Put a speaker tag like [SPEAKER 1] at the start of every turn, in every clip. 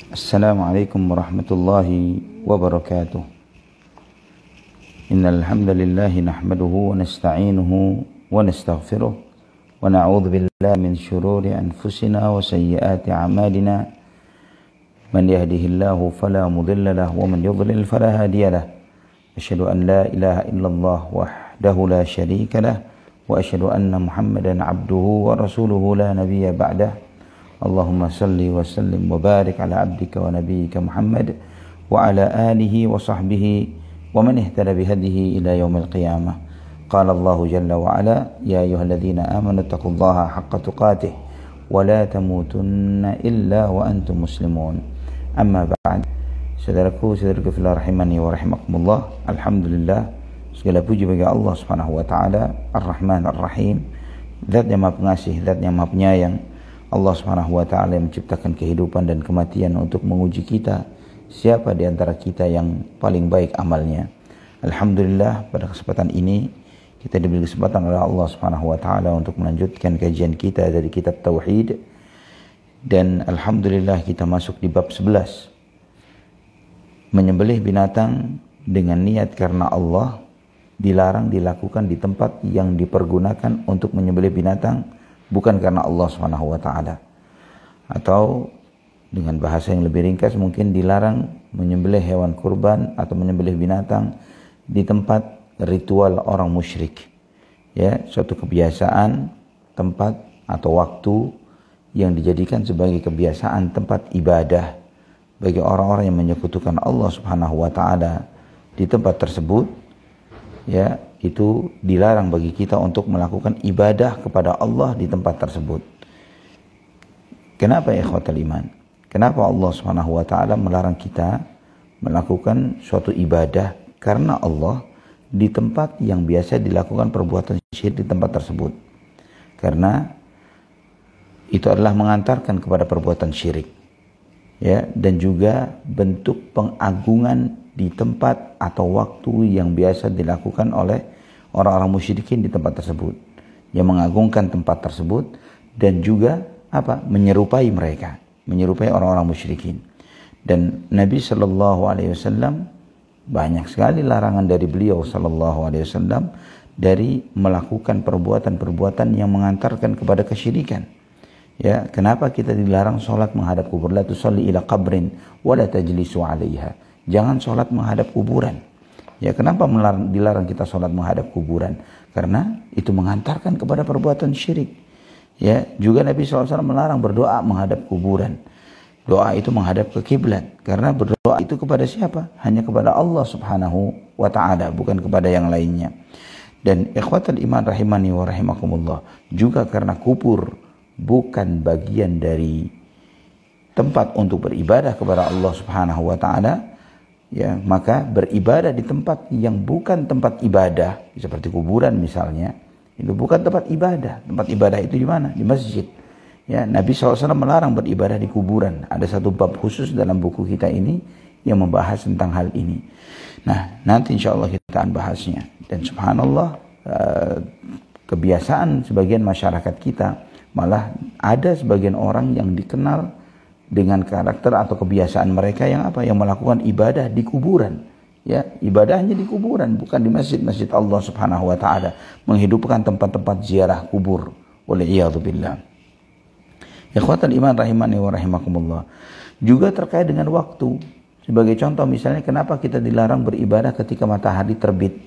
[SPEAKER 1] السلام عليكم ورحمة الله وبركاته. إن الحمد لله نحمده ونستعينه ونستغفره ونعوذ بالله من شرور أنفسنا وسيئات أعمالنا. من يهده الله فلا مضل له ومن يضلل فلا هادي له. أشهد أن لا إله إلا الله وحده لا شريك له وأشهد أن محمدا عبده ورسوله لا نبي بعده. اللهم صل وسلم وبارك على عبدك ونبيك محمد وعلى آله وصحبه ومن اهتدى بهديه إلى يوم القيامة. قال الله جل وعلا: يا أيها الذين آمنوا اتقوا الله حق تقاته ولا تموتن إلا وأنتم مسلمون. أما بعد, saudaraku fillah rahimani wa rahimakumullah. Alhamdulillah, segala puji bagi Allah Subhanahu wa taala, Ar-Rahman Ar-Rahim, Zat yang Maha Pengasih, Zat yang Maha Penyayang. Allah Subhanahu wa taala yang menciptakan kehidupan dan kematian untuk menguji kita, siapa di antara kita yang paling baik amalnya. Alhamdulillah, pada kesempatan ini kita diberi kesempatan oleh Allah Subhanahu wa taala untuk melanjutkan kajian kita dari kitab Tauhid. Dan alhamdulillah kita masuk di bab 11. Menyembelih binatang dengan niat karena Allah dilarang dilakukan di tempat yang dipergunakan untuk menyembelih binatang bukan karena Allah Subhanahu wa taala. Atau dengan bahasa yang lebih ringkas, mungkin dilarang menyembelih hewan kurban atau menyembelih binatang di tempat ritual orang musyrik. Ya, suatu kebiasaan, tempat atau waktu yang dijadikan sebagai kebiasaan tempat ibadah bagi orang-orang yang menyekutukan Allah Subhanahu wa taala di tempat tersebut. Ya, itu dilarang bagi kita untuk melakukan ibadah kepada Allah di tempat tersebut. Kenapa ya ikhwatal iman? Kenapa Allah Subhanahu wa taala melarang kita melakukan suatu ibadah karena Allah di tempat yang biasa dilakukan perbuatan syirik di tempat tersebut? Karena itu adalah mengantarkan kepada perbuatan syirik. Ya, dan juga bentuk pengagungan di tempat atau waktu yang biasa dilakukan oleh orang-orang musyrikin di tempat tersebut, yang mengagungkan tempat tersebut dan juga menyerupai mereka, menyerupai orang-orang musyrikin. Dan Nabi sallallahu alaihi wasallam banyak sekali larangan dari beliau sallallahu alaihi wasallam dari melakukan perbuatan-perbuatan yang mengantarkan kepada kesyirikan. Ya, kenapa kita dilarang sholat menghadap kubur? La tusalli ila qabrin wa la tajlisu 'alaiha. Jangan sholat menghadap kuburan. Ya, kenapa dilarang kita sholat menghadap kuburan? Karena itu mengantarkan kepada perbuatan syirik. Ya, juga Nabi SAW melarang berdoa menghadap kuburan. Doa itu menghadap ke kiblat. Karena berdoa itu kepada siapa? Hanya kepada Allah Subhanahu wa ta'ala, bukan kepada yang lainnya. Dan ikhwatal iman rahimani wa rahimakumullah, juga karena kubur bukan bagian dari tempat untuk beribadah kepada Allah Subhanahu wa ta'ala, ya, maka beribadah di tempat yang bukan tempat ibadah seperti kuburan misalnya, itu bukan tempat ibadah. Tempat ibadah itu di mana? Di masjid. Ya, Nabi SAW melarang beribadah di kuburan. Ada satu bab khusus dalam buku kita ini yang membahas tentang hal ini. Nah, nanti insya Allah kita akan bahasnya. Dan subhanallah, kebiasaan sebagian masyarakat kita, malah ada sebagian orang yang dikenal dengan karakter atau kebiasaan mereka yang yang melakukan ibadah di kuburan. Ya, ibadahnya di kuburan, bukan di masjid-masjid Allah Subhanahu wa taala, menghidupkan tempat-tempat ziarah kubur. Waliyadzubillah. Ikhwatal iman rahimani wa rahimakumullah. Juga terkait dengan waktu. Sebagai contoh misalnya, kenapa kita dilarang beribadah ketika matahari terbit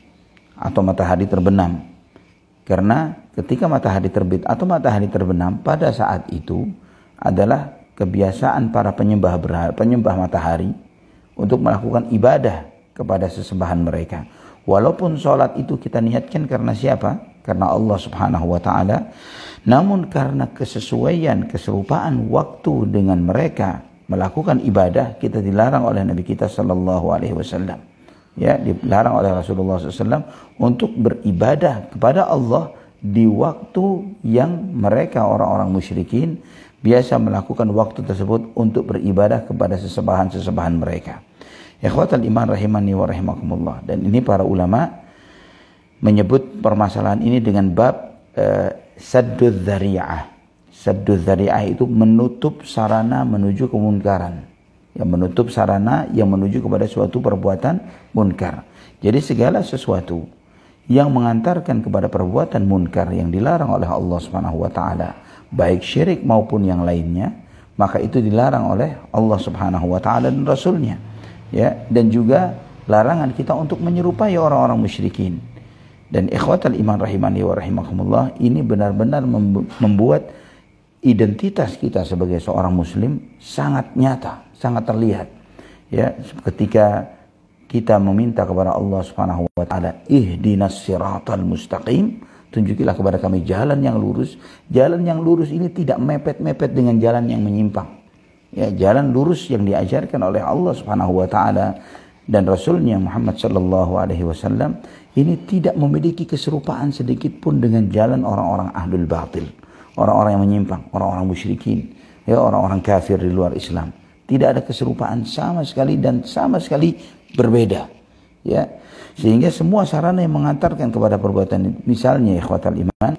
[SPEAKER 1] atau matahari terbenam? Karena ketika matahari terbit atau matahari terbenam, pada saat itu adalah kebiasaan para penyembah matahari untuk melakukan ibadah kepada sesembahan mereka. Walaupun sholat itu kita niatkan karena siapa? Karena Allah Subhanahu wa ta'ala. Namun karena kesesuaian, keserupaan waktu dengan mereka melakukan ibadah, kita dilarang oleh Nabi kita sallallahu alaihi wasallam. Ya, dilarang oleh Rasulullah SAW untuk beribadah kepada Allah di waktu yang mereka orang-orang musyrikin biasa melakukan waktu tersebut untuk beribadah kepada sesembahan-sesembahan mereka. Ikhwatal iman rahimani wa rahimakumullah. Dan ini para ulama menyebut permasalahan ini dengan bab sadduz dzari'ah. Saddu dzari'ah itu menutup sarana menuju kemunkaran. Yang menutup sarana yang menuju kepada suatu perbuatan munkar. Jadi segala sesuatu yang mengantarkan kepada perbuatan munkar yang dilarang oleh Allah Subhanahu wa taala, baik syirik maupun yang lainnya, maka itu dilarang oleh Allah Subhanahu wa taala dan Rasulnya. Ya, dan juga larangan kita untuk menyerupai orang-orang musyrikin. Dan ikhwatal iman rahimani wa rahimakumullah, ini benar-benar membuat identitas kita sebagai seorang muslim sangat nyata, sangat terlihat. Ya, ketika kita meminta kepada Allah Subhanahu wa taala, ihdinas siratal mustaqim, tunjukilah kepada kami jalan yang lurus. Jalan yang lurus ini tidak mepet-mepet dengan jalan yang menyimpang. Ya, jalan lurus yang diajarkan oleh Allah Subhanahu wa taala dan Rasulnya Muhammad sallallahu alaihi wasallam ini tidak memiliki keserupaan sedikit pun dengan jalan orang-orang ahlul batil, orang-orang yang menyimpang, orang-orang musyrikin, ya, orang-orang kafir di luar Islam. Tidak ada keserupaan sama sekali dan sama sekali berbeda, ya, sehingga semua sarana yang mengantarkan kepada perbuatan, misalnya ikhwatal iman,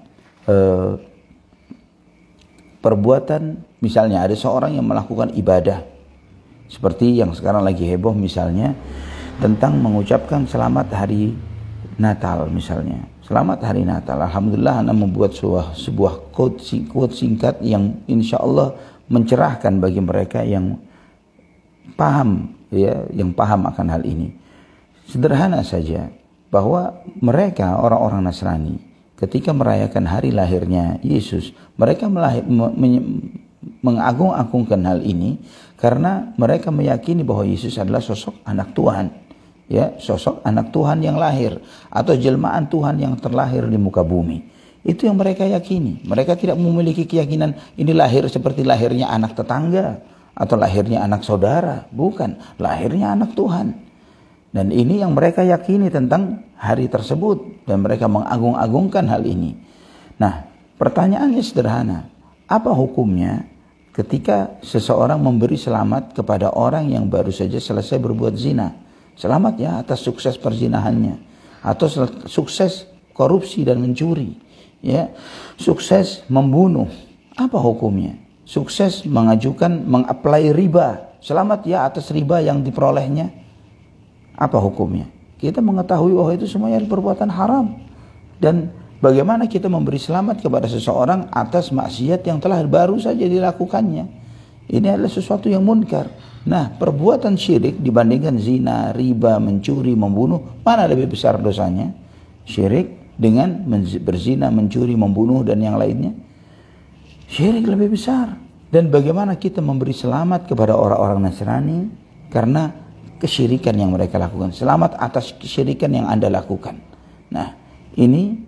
[SPEAKER 1] perbuatan, misalnya ada seorang yang melakukan ibadah seperti yang sekarang lagi heboh, misalnya tentang mengucapkan selamat hari Natal, misalnya selamat hari Natal. Alhamdulillah, Anda membuat sebuah quote singkat yang insya Allah mencerahkan bagi mereka yang paham, ya, yang paham akan hal ini. Sederhana saja, bahwa mereka orang-orang Nasrani ketika merayakan hari lahirnya Yesus, mereka mengagung-agungkan hal ini karena mereka meyakini bahwa Yesus adalah sosok anak Tuhan, ya, sosok anak Tuhan yang lahir atau jelmaan Tuhan yang terlahir di muka bumi. Itu yang mereka yakini. Mereka tidak memiliki keyakinan ini lahir seperti lahirnya anak tetangga atau lahirnya anak saudara, bukan, lahirnya anak Tuhan. Dan ini yang mereka yakini tentang hari tersebut dan mereka mengagung-agungkan hal ini. Nah, pertanyaannya sederhana, apa hukumnya ketika seseorang memberi selamat kepada orang yang baru saja selesai berbuat zina? Selamat ya atas sukses perzinahannya, atau sukses korupsi dan mencuri, ya, sukses membunuh, apa hukumnya? Sukses mengapply riba, selamat ya atas riba yang diperolehnya, apa hukumnya? Kita mengetahui bahwa itu semuanya perbuatan haram. Dan bagaimana kita memberi selamat kepada seseorang atas maksiat yang telah baru saja dilakukannya? Ini adalah sesuatu yang munkar. Nah, perbuatan syirik dibandingkan zina, riba, mencuri, membunuh, mana lebih besar dosanya? Syirik dengan berzina, mencuri, membunuh dan yang lainnya. Syirik lebih besar. Dan bagaimana kita memberi selamat kepada orang-orang Nasrani karena kesyirikan yang mereka lakukan. Selamat atas kesyirikan yang Anda lakukan. Nah, ini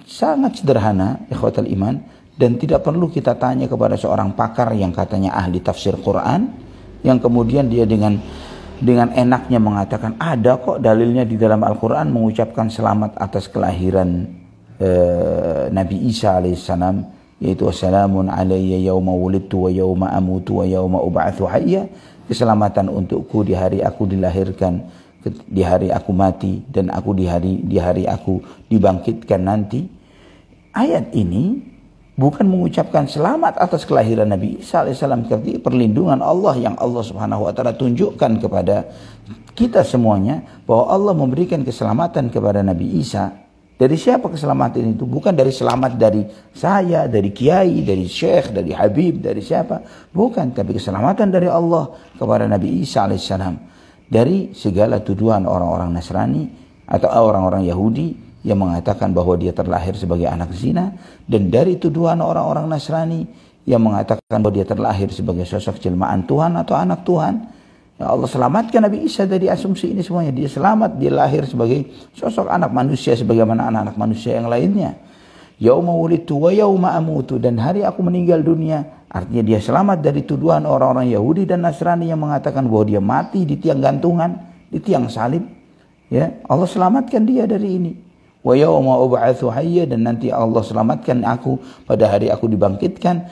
[SPEAKER 1] sangat sederhana, ikhwatal iman, dan tidak perlu kita tanya kepada seorang pakar yang katanya ahli tafsir Quran, yang kemudian dia dengan enaknya mengatakan ada kok dalilnya di dalam Al-Quran mengucapkan selamat atas kelahiran Nabi Isa alaihissalam, yaitu wassalamun alayya yauma wulidtu wa yauma amutu wa yauma ub'atsu hayya, keselamatan untukku di hari aku dilahirkan, di hari aku mati, dan aku di hari aku dibangkitkan nanti. Ayat ini bukan mengucapkan selamat atas kelahiran Nabi Isa alaihissalam, tapi perlindungan Allah yang Allah Subhanahu wa taala tunjukkan kepada kita semuanya bahwa Allah memberikan keselamatan kepada Nabi Isa. Dari siapa keselamatan itu? Bukan dari selamat dari saya, dari kiai, dari syekh, dari habib, dari siapa. Bukan, tapi keselamatan dari Allah kepada Nabi Isa alaihissalam. Dari segala tuduhan orang-orang Nasrani atau orang-orang Yahudi yang mengatakan bahwa dia terlahir sebagai anak zina. Dan dari tuduhan orang-orang Nasrani yang mengatakan bahwa dia terlahir sebagai sosok jelmaan Tuhan atau anak Tuhan. Ya, Allah selamatkan Nabi Isa dari asumsi ini semuanya. Dia selamat, dia lahir sebagai sosok anak manusia sebagaimana anak-anak manusia yang lainnya. Yauma wulidtu wa yauma amutu, dan hari aku meninggal dunia. Artinya dia selamat dari tuduhan orang-orang Yahudi dan Nasrani yang mengatakan bahwa dia mati di tiang gantungan, di tiang salib. Ya, Allah selamatkan dia dari ini. Wa yauma ub'atsu hayya, dan nanti Allah selamatkan aku pada hari aku dibangkitkan.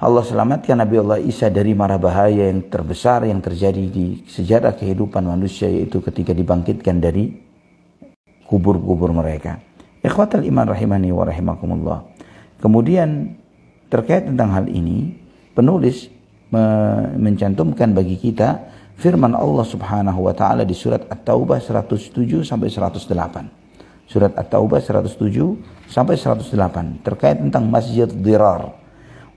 [SPEAKER 1] Allah selamatkan Nabi Allah Isa dari mara bahaya yang terbesar yang terjadi di sejarah kehidupan manusia, yaitu ketika dibangkitkan dari kubur-kubur mereka. Ikhwatal iman rahimani wa rahimakumullah. Kemudian terkait tentang hal ini, penulis mencantumkan bagi kita firman Allah Subhanahu wa taala di surat At-Taubah 107 sampai 108. Surat At-Taubah 107 sampai 108 terkait tentang masjid dirar.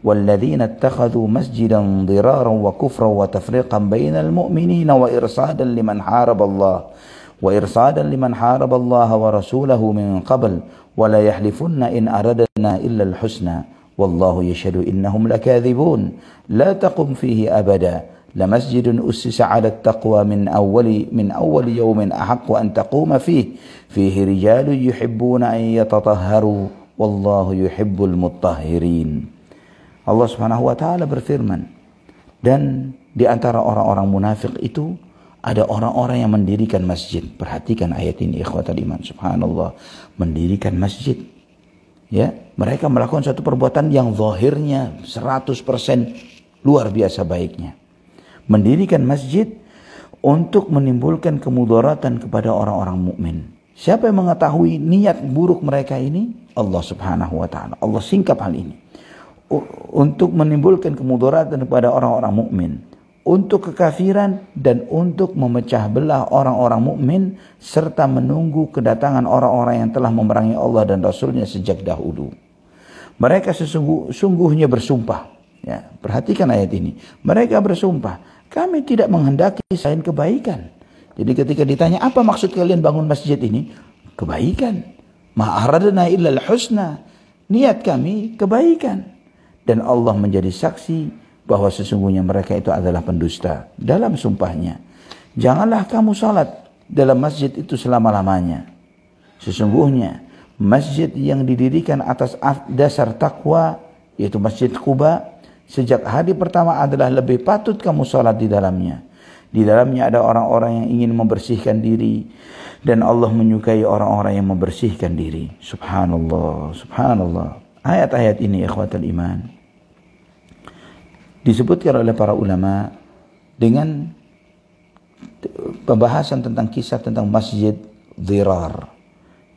[SPEAKER 1] Walladzina ittakhadhu masjidan diraran wa kufran wa tafriqan bainal mu'minina wa irsadan liman haraballah wa rasulahu min qabl wa la yahlifuna in aradna illa al-husna wallahu yashhadu innahum lakadhibun la taqum fihi abada لمسجد أسس على التقوى من أول يوم أحق أن تقوم فيه رجال يحبون أن يتطهروا والله يحب المطهرين. Allah Subhanahu wa taala berfirman, dan di antara orang-orang munafik itu ada orang-orang yang mendirikan masjid. Perhatikan ayat ini ikhwatal iman, subhanallah, mendirikan masjid. Ya, mereka melakukan satu perbuatan yang zahirnya 100% luar biasa baiknya. Mendirikan masjid untuk menimbulkan kemudaratan kepada orang-orang mukmin. Siapa yang mengetahui niat buruk mereka ini? Allah Subhanahu wa taala. Allah singkap hal ini. Untuk menimbulkan kemudaratan kepada orang-orang mukmin, untuk kekafiran dan untuk memecah belah orang-orang mukmin serta menunggu kedatangan orang-orang yang telah memerangi Allah dan Rasulnya sejak dahulu. Mereka sesungguhnya bersumpah. Ya, perhatikan ayat ini. Mereka bersumpah, kami tidak menghendaki selain kebaikan. Jadi ketika ditanya, apa maksud kalian bangun masjid ini? Kebaikan. Ma aradna illal husna. Niat kami kebaikan. Dan Allah menjadi saksi bahwa sesungguhnya mereka itu adalah pendusta. Dalam sumpahnya, janganlah kamu salat dalam masjid itu selama-lamanya. Sesungguhnya masjid yang didirikan atas dasar takwa, yaitu Masjid Quba, sejak hari pertama adalah lebih patut kamu salat di dalamnya. Di dalamnya ada orang-orang yang ingin membersihkan diri, dan Allah menyukai orang-orang yang membersihkan diri. Subhanallah, subhanallah. Ayat-ayat ini ikhwatal iman disebutkan oleh para ulama dengan pembahasan tentang kisah tentang masjid dirar.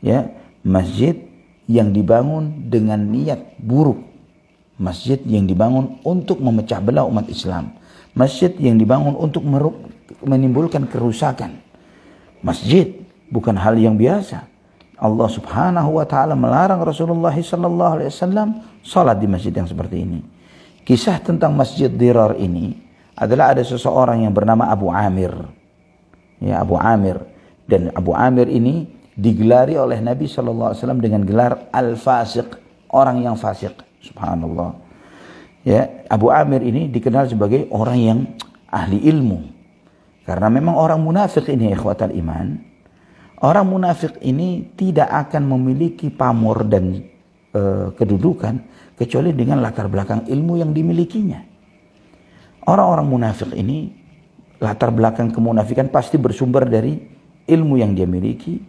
[SPEAKER 1] Ya, masjid yang dibangun dengan niat buruk. Masjid yang dibangun untuk memecah belah umat Islam. Masjid yang dibangun untuk menimbulkan kerusakan. Masjid bukan hal yang biasa. Allah Subhanahu wa taala melarang Rasulullah sallallahu alaihi wasallam salat di masjid yang seperti ini. Kisah tentang Masjid Dirar ini adalah ada seseorang yang bernama Abu Amir. Ya, Abu Amir, dan Abu Amir ini digelari oleh Nabi sallallahu alaihi wasallam dengan gelar Al-Fasiq, orang yang fasik. Subhanallah. Ya, Abu Amir ini dikenal sebagai orang yang ahli ilmu. Karena memang orang munafik ini ikhwatal iman, orang munafik ini tidak akan memiliki pamor dan kedudukan kecuali dengan latar belakang ilmu yang dimilikinya. Orang-orang munafik ini latar belakang kemunafikan pasti bersumber dari ilmu yang dia miliki,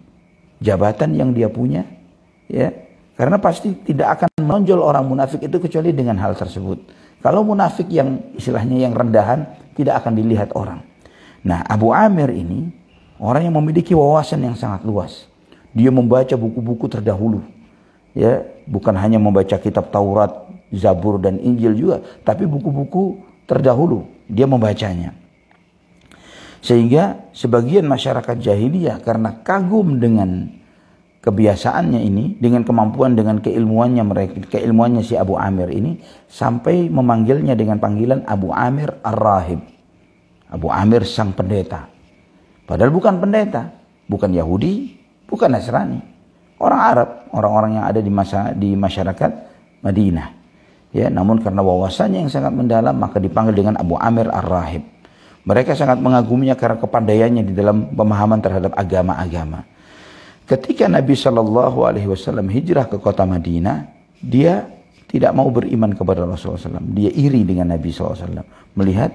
[SPEAKER 1] jabatan yang dia punya, ya. Karena pasti tidak akan menonjol orang munafik itu kecuali dengan hal tersebut. Kalau munafik yang istilahnya yang rendahan tidak akan dilihat orang. Nah, Abu Amir ini orang yang memiliki wawasan yang sangat luas. Dia membaca buku-buku terdahulu. Ya, bukan hanya membaca kitab Taurat, Zabur dan Injil juga, tapi buku-buku terdahulu dia membacanya. Sehingga sebagian masyarakat jahiliyah karena kagum dengan kebiasaannya ini, dengan kemampuan, dengan keilmuannya si Abu Amir ini, sampai memanggilnya dengan panggilan Abu Amir Ar-Rahib. Abu Amir sang pendeta. Padahal bukan pendeta, bukan Yahudi, bukan Nasrani. Orang Arab, orang-orang yang ada di masyarakat Madinah. Ya, namun karena wawasannya yang sangat mendalam, maka dipanggil dengan Abu Amir Ar-Rahib. Mereka sangat mengaguminya karena kepandaiannya di dalam pemahaman terhadap agama-agama. Ketika Nabi SAW hijrah ke kota Madinah, dia tidak mau beriman kepada Rasulullah SAW. Dia iri dengan Nabi SAW. Melihat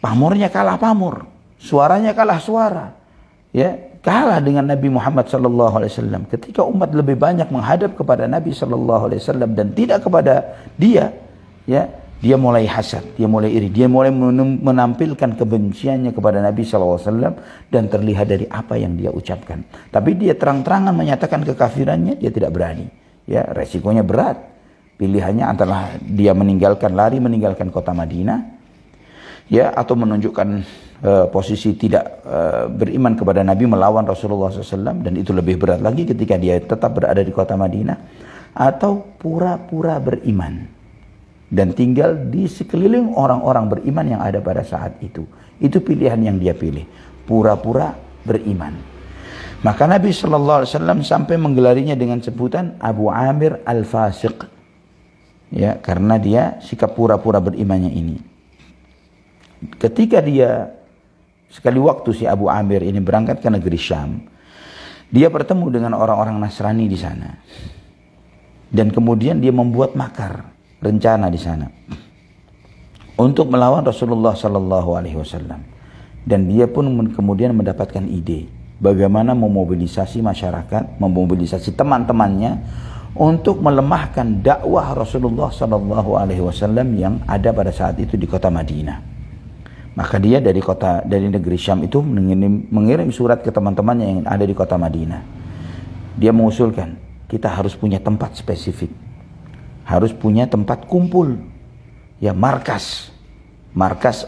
[SPEAKER 1] pamornya kalah pamor, suaranya kalah suara, ya, kalah dengan Nabi Muhammad SAW. Ketika umat lebih banyak menghadap kepada Nabi SAW dan tidak kepada dia, ya, dia mulai hasad, dia mulai iri, dia mulai menampilkan kebenciannya kepada Nabi SAW dan terlihat dari apa yang dia ucapkan. Tapi dia terang-terangan menyatakan kekafirannya, dia tidak berani. Ya, resikonya berat. Pilihannya antara dia lari meninggalkan kota Madinah, ya, atau menunjukkan posisi tidak beriman kepada Nabi, melawan Rasulullah SAW, dan itu lebih berat lagi ketika dia tetap berada di kota Madinah, atau pura-pura beriman dan tinggal di sekeliling orang-orang beriman yang ada pada saat itu. Itu pilihan yang dia pilih, pura-pura beriman. Maka Nabi SAW sampai menggelarinya dengan sebutan Abu Amir Al-Fasiq, ya, karena dia sikap pura-pura berimannya ini. Ketika dia sekali waktu si Abu Amir ini berangkat ke negeri Syam, dia bertemu dengan orang-orang Nasrani di sana, dan kemudian dia membuat makar, rencana di sana untuk melawan Rasulullah SAW. Dan dia pun kemudian mendapatkan ide bagaimana memobilisasi masyarakat, memobilisasi teman-temannya untuk melemahkan dakwah Rasulullah SAW yang ada pada saat itu di kota Madinah. Maka dia dari negeri Syam itu mengirim surat ke teman-temannya yang ada di kota Madinah. Dia mengusulkan, kita harus punya tempat spesifik, harus punya tempat kumpul, ya, markas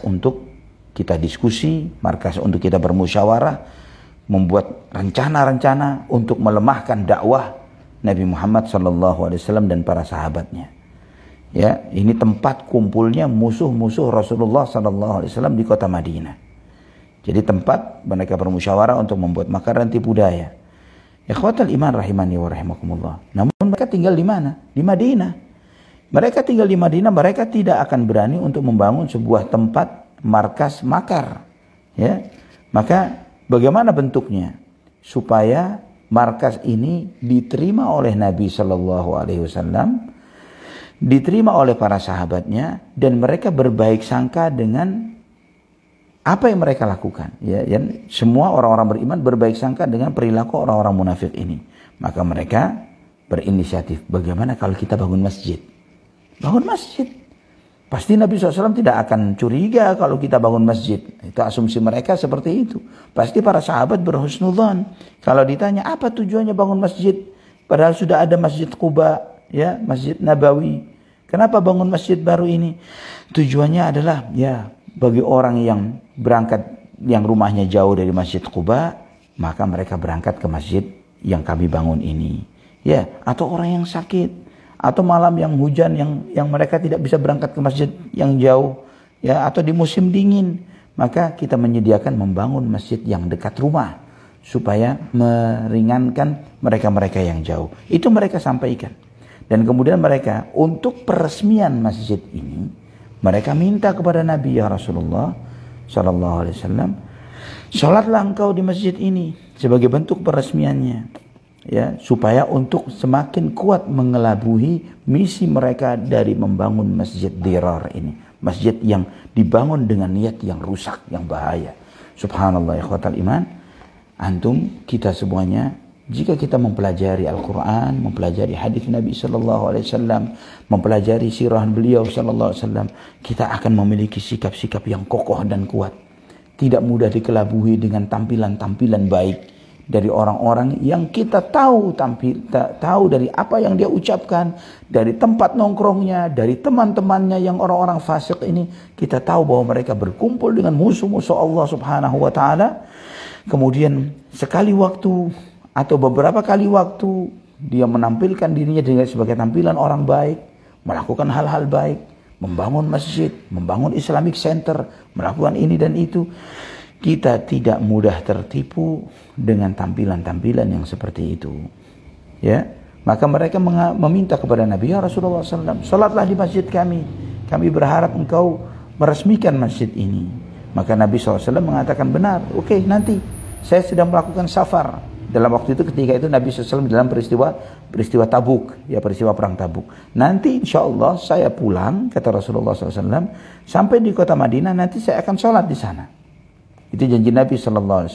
[SPEAKER 1] untuk kita diskusi, markas untuk kita bermusyawarah, membuat rencana-rencana untuk melemahkan dakwah Nabi Muhammad SAW dan para sahabatnya. Ya, ini tempat kumpulnya musuh-musuh Rasulullah SAW di kota Madinah. Jadi tempat mereka bermusyawarah untuk membuat makar dan tipu daya. Ikhwatal iman rahimani wa rahimakumullah. Namun mereka tinggal di mana? Di Madinah. Mereka tinggal di Madinah, mereka tidak akan berani untuk membangun sebuah tempat markas makar. Ya. Maka bagaimana bentuknya? Supaya markas ini diterima oleh Nabi SAW, diterima oleh para sahabatnya, dan mereka berbaik sangka dengan apa yang mereka lakukan. Ya, dan semua orang-orang beriman berbaik sangka dengan perilaku orang-orang munafik ini. Maka mereka berinisiatif, bagaimana kalau kita bangun masjid? Bangun masjid. Pasti Nabi SAW tidak akan curiga kalau kita bangun masjid. Itu asumsi mereka seperti itu. Pasti para sahabat berhusnudzon. Kalau ditanya apa tujuannya bangun masjid, padahal sudah ada Masjid Quba, ya, Masjid Nabawi. Kenapa bangun masjid baru ini? Tujuannya adalah, ya, bagi orang yang berangkat, yang rumahnya jauh dari Masjid Quba, maka mereka berangkat ke masjid yang kami bangun ini. Ya, atau orang yang sakit, atau malam yang hujan yang mereka tidak bisa berangkat ke masjid yang jauh, ya, atau di musim dingin, maka kita menyediakan membangun masjid yang dekat rumah supaya meringankan mereka-mereka yang jauh. Itu mereka sampaikan. Dan kemudian mereka untuk peresmian masjid ini, mereka minta kepada Nabi, ya Rasulullah SAW, sholatlah engkau di masjid ini sebagai bentuk peresmiannya, ya, supaya untuk semakin kuat mengelabuhi misi mereka dari membangun masjid Dirar ini, masjid yang dibangun dengan niat yang rusak, yang bahaya. Subhanallah, ikhwatal iman, antum, kita semuanya, jika kita mempelajari Al-Quran, mempelajari hadis Nabi SAW, mempelajari sirah beliau SAW, kita akan memiliki sikap-sikap yang kokoh dan kuat. Tidak mudah dikelabuhi dengan tampilan-tampilan baik dari orang-orang yang kita tahu dari apa yang dia ucapkan, dari tempat nongkrongnya, dari teman-temannya yang orang-orang fasik ini. Kita tahu bahwa mereka berkumpul dengan musuh-musuh Allah Subhanahu wa Ta'ala. Kemudian sekali waktu atau beberapa kali waktu dia menampilkan dirinya sebagai tampilan orang baik, melakukan hal-hal baik, membangun masjid, membangun Islamic Center, melakukan ini dan itu. Kita tidak mudah tertipu dengan tampilan-tampilan yang seperti itu. Ya, maka mereka meminta kepada Nabi, ya Rasulullah SAW, salatlah di masjid kami. Kami berharap engkau meresmikan masjid ini. Maka Nabi SAW mengatakan, benar, oke, nanti saya sedang melakukan safar. Dalam waktu itu, ketika itu Nabi SAW dalam peristiwa Tabuk, ya, peristiwa perang Tabuk. Nanti insya Allah saya pulang, kata Rasulullah SAW, sampai di kota Madinah, nanti saya akan sholat di sana. Itu janji Nabi SAW.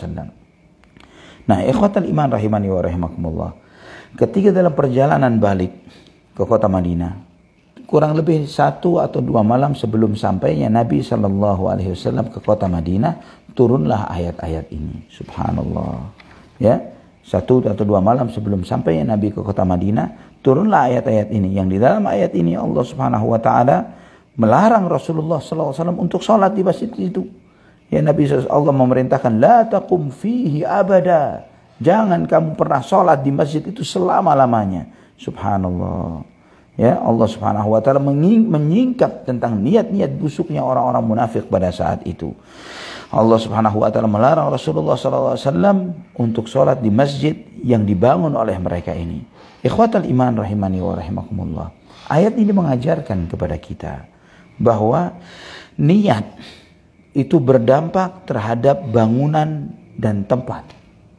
[SPEAKER 1] Nah, ikhwatal iman rahimani wa rahimakumullah, ketika dalam perjalanan balik ke kota Madinah, kurang lebih 1 atau 2 malam sebelum sampainya Nabi SAW ke kota Madinah, turunlah ayat-ayat ini. Subhanallah, ya. 1 atau 2 malam sebelum sampai Nabi ke kota Madinah, turunlah ayat-ayat ini. Yang di dalam ayat ini Allah Subhanahu wa taala melarang Rasulullah SAW untuk sholat di masjid itu. Ya, Nabi Allah memerintahkan, la taqum fihi abada. Jangan kamu pernah sholat di masjid itu selama-lamanya. Subhanallah. Ya, Allah Subhanahu wa taala menyingkap tentang niat-niat busuknya orang-orang munafik pada saat itu. Allah Subhanahu wa taala melarang Rasulullah SAW untuk sholat di masjid yang dibangun oleh mereka ini. Ikhwatal iman rahimani wa rahimakumullah. Ayat ini mengajarkan kepada kita bahwa niat itu berdampak terhadap bangunan dan tempat.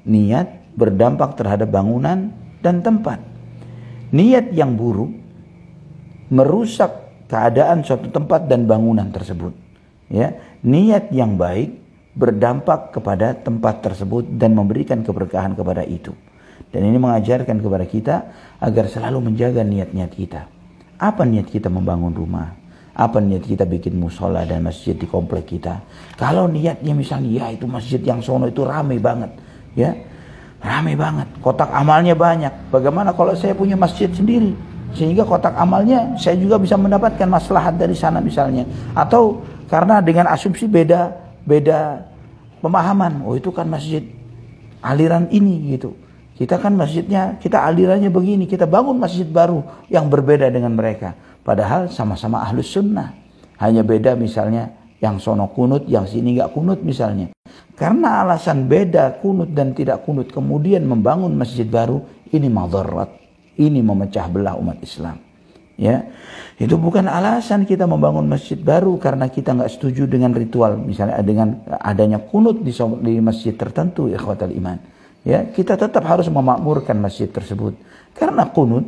[SPEAKER 1] Niat berdampak terhadap bangunan dan tempat. Niat yang buruk merusak keadaan suatu tempat dan bangunan tersebut. Ya, niat yang baik berdampak kepada tempat tersebut dan memberikan keberkahan kepada itu. Dan ini mengajarkan kepada kita agar selalu menjaga niat-niat kita. Apa niat kita membangun rumah? Apa niat kita bikin musola dan masjid di komplek kita? Kalau niatnya misalnya, ya itu masjid yang sono itu ramai banget, ya, ramai banget, kotak amalnya banyak. Bagaimana kalau saya punya masjid sendiri, sehingga kotak amalnya saya juga bisa mendapatkan maslahat dari sana misalnya? Atau karena dengan asumsi beda pemahaman, oh itu kan masjid aliran ini gitu. Kita kan masjidnya, kita alirannya begini, kita bangun masjid baru yang berbeda dengan mereka. Padahal sama-sama ahlus sunnah. Hanya beda misalnya yang sono kunut, yang sini nggak kunut misalnya. Karena alasan beda kunut dan tidak kunut, kemudian membangun masjid baru, ini madharat. Ini memecah belah umat Islam. Ya, itu bukan alasan kita membangun masjid baru karena kita nggak setuju dengan ritual, misalnya dengan adanya kunut di masjid tertentu, ikhwatal iman. Ya, kita tetap harus memakmurkan masjid tersebut karena kunut.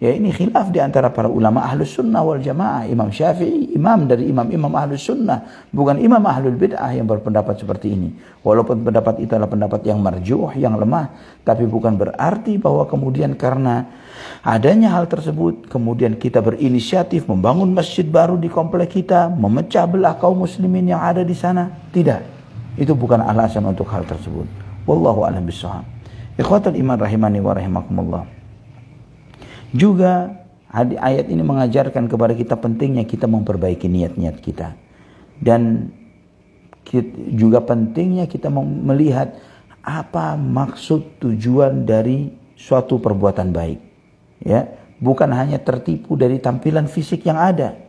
[SPEAKER 1] Ya, ini khilaf di antara para ulama ahlus sunnah wal jamaah. Imam Syafi'i, imam dari imam-imam ahlus sunnah, bukan imam ahlul bid'ah yang berpendapat seperti ini. Walaupun pendapat itu adalah pendapat yang marjuh, yang lemah, tapi bukan berarti bahwa kemudian karena adanya hal tersebut, kemudian kita berinisiatif membangun masjid baru di komplek kita, memecah belah kaum muslimin yang ada di sana. Tidak. Itu bukan alasan untuk hal tersebut. Wallahu a'lam bishawab. Ikhwatul iman rahimani wa rahimakumullah. Juga ayat ini mengajarkan kepada kita pentingnya kita memperbaiki niat-niat kita. Dan juga pentingnya kita melihat apa maksud tujuan dari suatu perbuatan baik. Ya, bukan hanya tertipu dari tampilan fisik yang ada.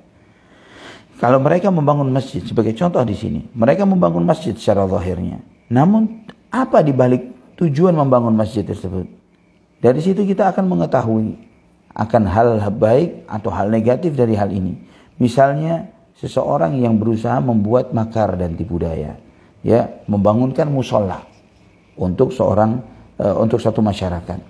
[SPEAKER 1] Kalau mereka membangun masjid, sebagai contoh di sini, mereka membangun masjid secara zahirnya. Namun apa di balik tujuan membangun masjid tersebut? Dari situ kita akan mengetahui akan hal baik atau hal negatif dari hal ini. Misalnya seseorang yang berusaha membuat makar dan tipu daya, ya, membangunkan musola untuk satu masyarakat,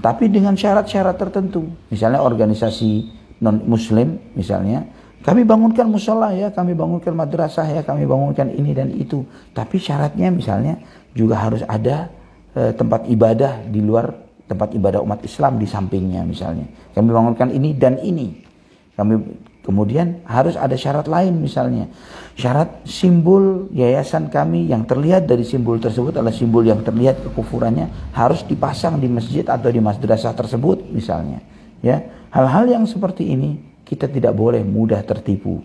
[SPEAKER 1] tapi dengan syarat-syarat tertentu. Misalnya organisasi non muslim, misalnya kami bangunkan musola ya, kami bangunkan madrasah ya, kami bangunkan ini dan itu, tapi syaratnya misalnya juga harus ada tempat ibadah di luar tempat ibadah umat Islam di sampingnya misalnya. Kami bangunkan ini dan ini. Kemudian harus ada syarat lain misalnya. Syarat simbol yayasan kami yang terlihat dari simbol tersebut adalah simbol yang terlihat kekufurannya harus dipasang di masjid atau di madrasah tersebut misalnya. Ya, hal-hal yang seperti ini kita tidak boleh mudah tertipu.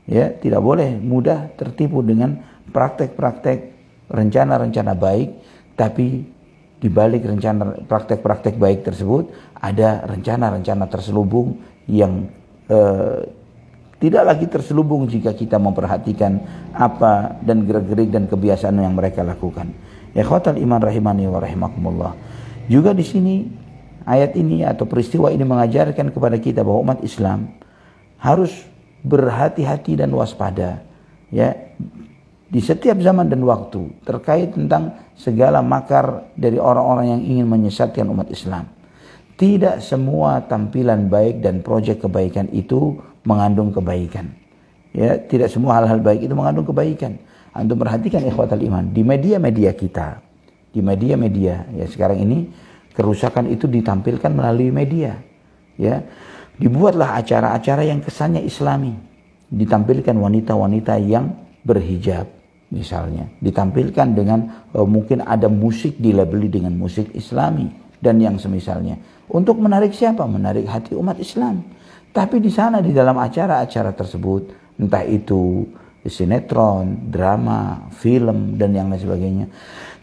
[SPEAKER 1] Ya, tidak boleh mudah tertipu dengan praktek-praktek rencana-rencana baik, tapi di balik rencana praktek-praktek baik tersebut ada rencana-rencana terselubung yang tidak lagi terselubung jika kita memperhatikan apa dan gerak-gerik dan kebiasaan yang mereka lakukan. Ikhwatal iman rahimani wa rahimakumullah. Juga di sini ayat ini atau peristiwa ini mengajarkan kepada kita bahwa umat Islam harus berhati-hati dan waspada, ya, di setiap zaman dan waktu terkait tentang segala makar dari orang-orang yang ingin menyesatkan umat Islam. Tidak semua tampilan baik dan proyek kebaikan itu mengandung kebaikan. Ya, tidak semua hal-hal baik itu mengandung kebaikan. Antum perhatikan ikhwatal iman di media-media kita, di media-media ya sekarang ini kerusakan itu ditampilkan melalui media. Ya, dibuatlah acara-acara yang kesannya Islami, ditampilkan wanita-wanita yang berhijab. misalnya. Ditampilkan dengan mungkin ada musik dilabeli dengan musik Islami dan yang semisalnya. Untuk menarik siapa? Menarik hati umat Islam. Tapi di sana di dalam acara-acara tersebut, entah itu sinetron, drama, film dan yang lain sebagainya.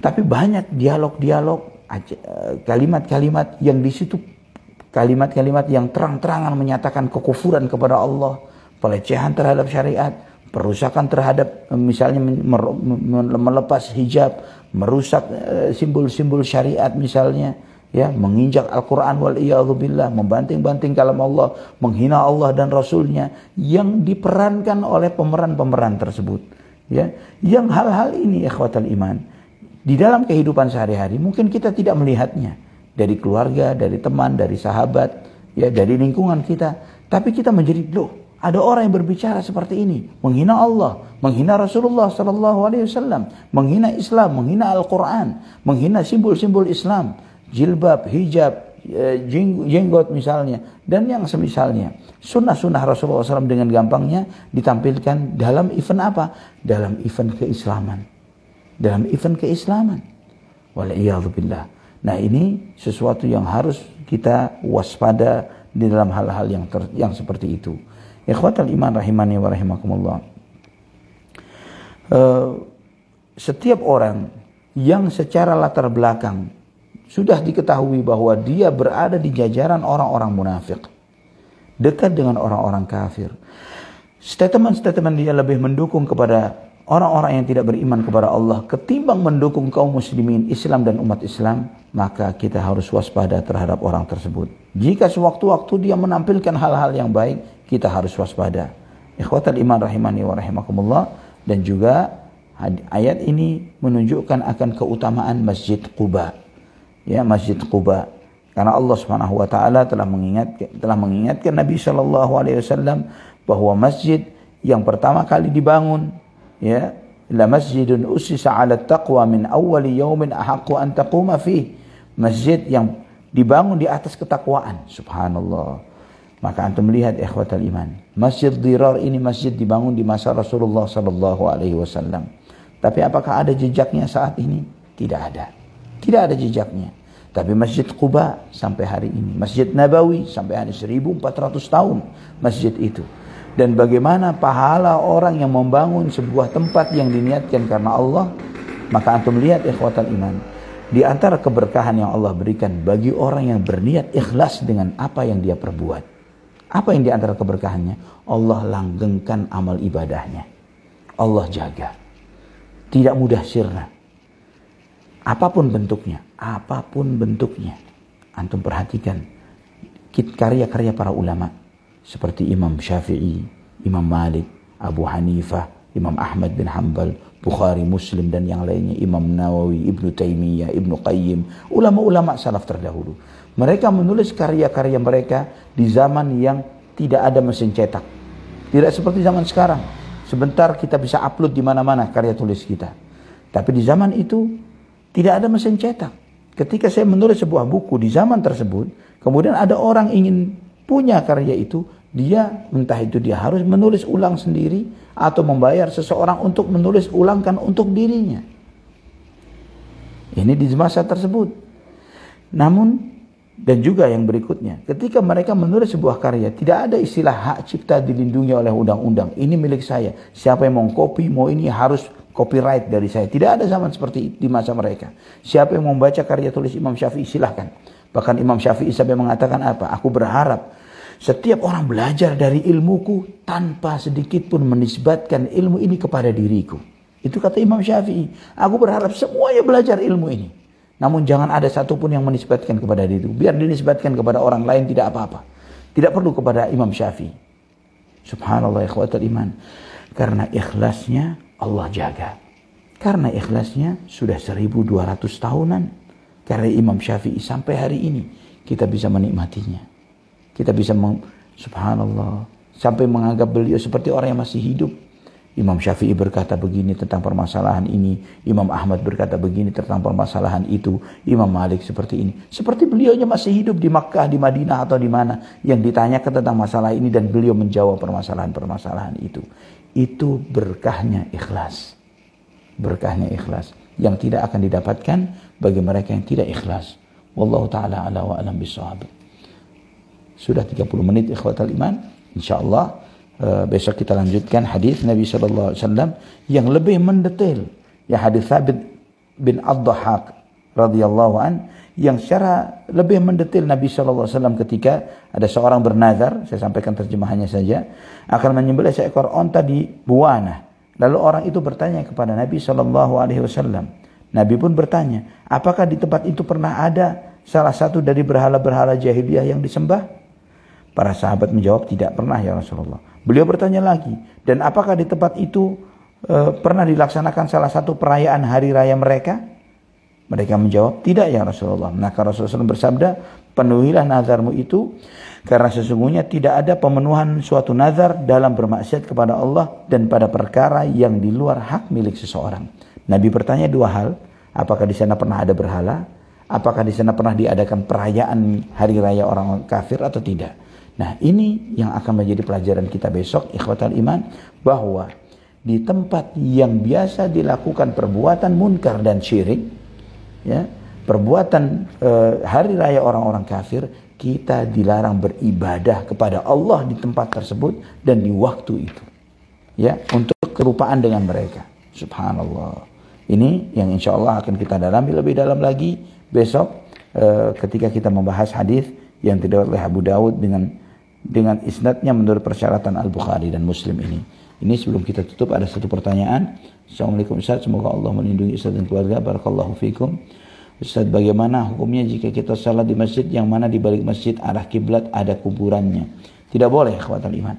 [SPEAKER 1] Tapi banyak dialog-dialog, kalimat-kalimat yang di situ kalimat-kalimat yang terang-terangan menyatakan kekufuran kepada Allah, pelecehan terhadap syariat, perusakan terhadap misalnya melepas hijab, merusak simbol-simbol syariat misalnya, ya, menginjak Al-Quran wal iyadzubillah, membanting-banting kalam Allah, menghina Allah dan Rasulnya yang diperankan oleh pemeran-pemeran tersebut, ya, yang hal-hal ini ikhwatal iman di dalam kehidupan sehari-hari mungkin kita tidak melihatnya dari keluarga, dari teman, dari sahabat, ya, dari lingkungan kita, tapi kita menjadi loh. Ada orang yang berbicara seperti ini, menghina Allah, menghina Rasulullah SAW, menghina Islam, menghina Al-Quran, menghina simbol-simbol Islam, jilbab, hijab, jenggot misalnya, dan yang semisalnya. Sunnah-sunnah Rasulullah SAW dengan gampangnya ditampilkan dalam event apa? Dalam event keislaman. Dalam event keislaman. Wal'iyadzubillah. Nah, ini sesuatu yang harus kita waspada di dalam hal-hal yang seperti itu. Ikhwatal iman rahimani wa rahimakumullah. Setiap orang yang secara latar belakang sudah diketahui bahwa dia berada di jajaran orang-orang munafik, dekat dengan orang-orang kafir, statement-statement dia lebih mendukung kepada orang-orang yang tidak beriman kepada Allah ketimbang mendukung kaum muslimin, Islam dan umat Islam, maka kita harus waspada terhadap orang tersebut. Jika sewaktu-waktu dia menampilkan hal-hal yang baik, kita harus waspada. Ikhwatal iman rahimani wa rahimakumullah. Dan juga ayat ini menunjukkan akan keutamaan Masjid Quba. Ya, Masjid Quba. Karena Allah Subhanahu wa taala telah mengingatkan Nabi sallallahu alaihi wasallam bahwa masjid yang pertama kali dibangun, ya, la masjidun ussisa 'ala taqwa min awwali yaumin ahaqqu an taquma fihi. Masjid yang dibangun di atas ketakwaan. Subhanallah. Maka antum melihat ikhwatal iman, Masjid Dirar ini masjid dibangun di masa Rasulullah sallallahu alaihi wasallam. Tapi apakah ada jejaknya saat ini? Tidak ada. Tidak ada jejaknya. Tapi Masjid Quba sampai hari ini, Masjid Nabawi sampai hari 1400 tahun masjid itu. Dan bagaimana pahala orang yang membangun sebuah tempat yang diniatkan karena Allah, maka antum lihat ikhwatal iman, di antara keberkahan yang Allah berikan bagi orang yang berniat ikhlas dengan apa yang dia perbuat. Apa yang di antara keberkahannya? Allah langgengkan amal ibadahnya. Allah jaga. Tidak mudah sirna. Apapun bentuknya. Apapun bentuknya. Antum perhatikan karya-karya para ulama. Seperti Imam Syafi'i, Imam Malik, Abu Hanifah, Imam Ahmad bin Hanbal, Bukhari, Muslim dan yang lainnya, Imam Nawawi, Ibnu Taimiyah, Ibnu Qayyim, ulama-ulama salaf terdahulu. Mereka menulis karya-karya mereka di zaman yang tidak ada mesin cetak. Tidak seperti zaman sekarang. Sebentar kita bisa upload di mana-mana karya tulis kita. Tapi di zaman itu tidak ada mesin cetak. Ketika saya menulis sebuah buku di zaman tersebut, kemudian ada orang ingin punya karya itu, dia entah itu dia harus menulis ulang sendiri atau membayar seseorang untuk menulis ulangkan untuk dirinya. Ini di masa tersebut. Namun dan juga yang berikutnya, ketika mereka menulis sebuah karya, tidak ada istilah hak cipta dilindungi oleh undang-undang. Ini milik saya. Siapa yang mau copy, mau ini harus copyright dari saya. Tidak ada zaman seperti itu di masa mereka. Siapa yang mau membaca karya tulis Imam Syafi'i, silahkan. Bahkan Imam Syafi'i sampai mengatakan apa? Aku berharap setiap orang belajar dari ilmuku tanpa sedikit pun menisbatkan ilmu ini kepada diriku. Itu kata Imam Syafi'i. Aku berharap semuanya belajar ilmu ini. Namun jangan ada satupun yang menisbatkan kepada diriku. Biar dinisbatkan kepada orang lain tidak apa-apa. Tidak perlu kepada Imam Syafi'i. Subhanallah ikhwatal iman. Karena ikhlasnya Allah jaga. Karena ikhlasnya sudah 1200 tahunan. Karena Imam Syafi'i sampai hari ini kita bisa menikmatinya. Kita bisa subhanallah sampai menganggap beliau seperti orang yang masih hidup. Imam Syafi'i berkata begini tentang permasalahan ini, Imam Ahmad berkata begini tentang permasalahan itu, Imam Malik seperti ini. Seperti beliaunya masih hidup di Makkah, di Madinah atau di mana yang ditanyakan tentang masalah ini dan beliau menjawab permasalahan-permasalahan itu. Itu berkahnya ikhlas. berkahnya ikhlas yang tidak akan didapatkan bagi mereka yang tidak ikhlas. Wallahu ta'ala ala wa alam bisawab. Sudah 30 menit ikhwatal iman. Insyaallah besok kita lanjutkan hadis Nabi sallallahu alaihi wasallam yang lebih mendetail. Ya, hadis Thabit bin Ad-Dhahhak radhiyallahu an yang secara lebih mendetail Nabi sallallahu alaihi wasallam ketika ada seorang bernazar, saya sampaikan terjemahannya saja, akan menyembelih seekor onta di Buwana. Lalu orang itu bertanya kepada Nabi sallallahu alaihi wasallam. Nabi pun bertanya, apakah di tempat itu pernah ada salah satu dari berhala-berhala jahiliyah yang disembah? Para sahabat menjawab, tidak pernah ya Rasulullah. Beliau bertanya lagi, dan apakah di tempat itu pernah dilaksanakan salah satu perayaan hari raya mereka? Mereka menjawab, tidak ya Rasulullah. Maka Rasulullah SAW bersabda, penuhilah nazarmu itu, karena sesungguhnya tidak ada pemenuhan suatu nazar dalam bermaksiat kepada Allah dan pada perkara yang di luar hak milik seseorang. Nabi bertanya dua hal, apakah di sana pernah ada berhala? Apakah di sana pernah diadakan perayaan hari raya orang kafir atau tidak? Nah, ini yang akan menjadi pelajaran kita besok, ikhwatal iman, bahwa di tempat yang biasa dilakukan perbuatan munkar dan syirik, ya, perbuatan hari raya orang-orang kafir, kita dilarang beribadah kepada Allah di tempat tersebut dan di waktu itu, ya, untuk kerupaan dengan mereka. Subhanallah. Ini yang insya Allah akan kita dalami lebih dalam lagi besok ketika kita membahas hadis yang diriwayatkan oleh Abu Dawud dengan isnadnya menurut persyaratan Al-Bukhari dan Muslim ini. Ini sebelum kita tutup ada satu pertanyaan. Assalamualaikum Ustaz, semoga Allah melindungi Ustaz dan keluarga. Barakallahu fikum. Ustaz, bagaimana hukumnya jika kita salat di masjid yang mana di balik masjid arah kiblat ada kuburannya? Tidak boleh, ikhwatal iman.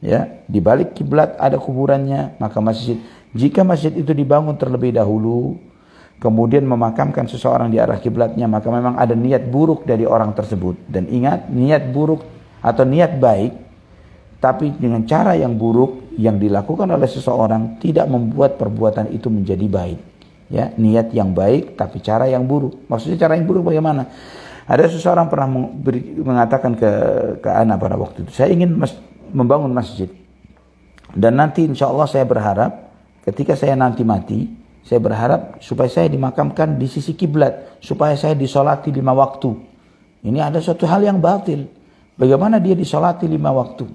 [SPEAKER 1] Ya, di balik kiblat ada kuburannya, maka jika masjid itu dibangun terlebih dahulu, kemudian memakamkan seseorang di arah kiblatnya, maka memang ada niat buruk dari orang tersebut. Dan ingat, niat buruk atau niat baik, tapi dengan cara yang buruk yang dilakukan oleh seseorang tidak membuat perbuatan itu menjadi baik. Ya, niat yang baik tapi cara yang buruk. Maksudnya cara yang buruk bagaimana? Ada seseorang pernah mengatakan ke anak pada waktu itu, saya ingin membangun masjid. Dan nanti insya Allah saya berharap ketika saya nanti mati, saya berharap supaya saya dimakamkan di sisi kiblat, supaya saya disolati 5 waktu. Ini ada suatu hal yang batil. Bagaimana dia disolati 5 waktu?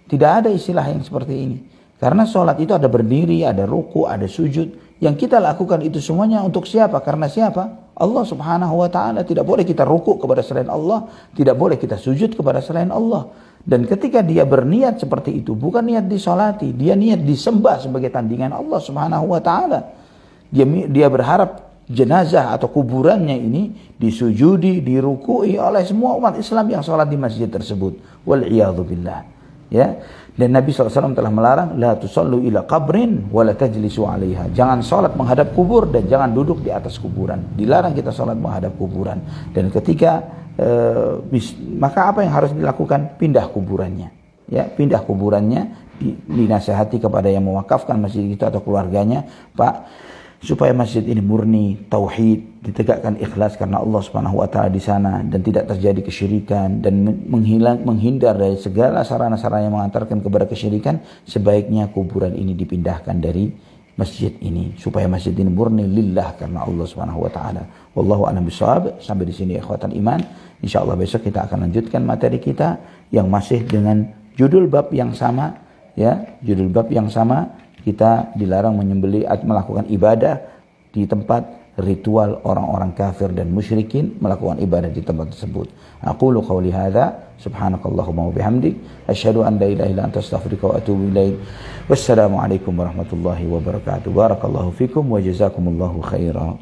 [SPEAKER 1] Tidak ada istilah yang seperti ini. Karena solat itu ada berdiri, ada ruku, ada sujud. Yang kita lakukan itu semuanya untuk siapa? Karena siapa? Allah subhanahu wa ta'ala. Tidak boleh kita ruku kepada selain Allah. Tidak boleh kita sujud kepada selain Allah. Dan ketika dia berniat seperti itu, bukan niat disolati, dia niat disembah sebagai tandingan Allah subhanahu wa ta'ala. Dia berharap jenazah atau kuburannya ini disujudi, dirukui oleh semua umat Islam yang sholat di masjid tersebut. Wal'iyadzubillah. Ya. Dan Nabi SAW telah melarang, la tusallu ila qabrin wa la tajlisu alaiha. Jangan sholat menghadap kubur dan jangan duduk di atas kuburan. Dilarang kita sholat menghadap kuburan. Dan ketika maka apa yang harus dilakukan? Pindah kuburannya. Ya, pindah kuburannya, dinasihati kepada yang mewakafkan masjid itu atau keluarganya, Pak, supaya masjid ini murni tauhid, ditegakkan ikhlas karena Allah Subhanahu wa taala di sana dan tidak terjadi kesyirikan dan menghindar dari segala sarana-sarana yang mengantarkan kepada kesyirikan, sebaiknya kuburan ini dipindahkan dari masjid ini supaya masjid ini murni lillah karena Allah Subhanahu wa taala. Wallahu a'lam bishawab. Sampai di sini ikhwatan iman. Insyaallah besok kita akan lanjutkan materi kita yang masih dengan judul bab yang sama, ya, judul bab yang sama. Kita dilarang menyembelih atau melakukan ibadah di tempat ritual orang-orang kafir dan musyrikin melakukan ibadah di tempat tersebut. Aqulu qawli hadza subhanakallahumma wa bihamdik asyhadu an la ilaha illa anta astaghfiruka wa atubu ilaik. Wassalamu alaikum warahmatullahi wabarakatuh. Barakallahu fikum wa jazakumullahu khairan.